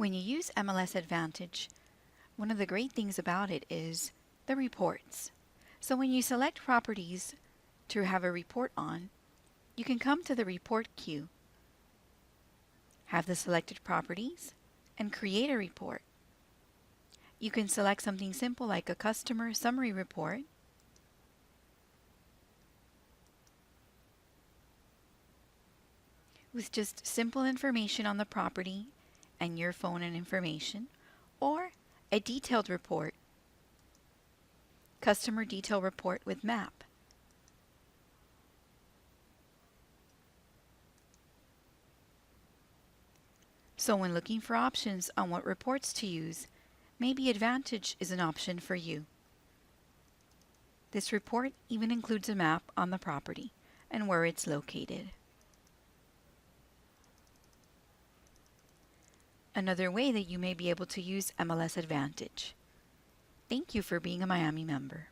When you use MLS Advantage, one of the great things about it is the reports. So when you select properties to have a report on, you can come to the report queue, have the selected properties, and create a report. You can select something simple like a customer summary report, with just simple information on the property and your phone and information, or a detailed report, customer detail report with map. So when looking for options on what reports to use, maybe Advantage is an option for you. This report even includes a map on the property and where it's located. Another way that you may be able to use MLS Advantage. Thank you for being a Miami member.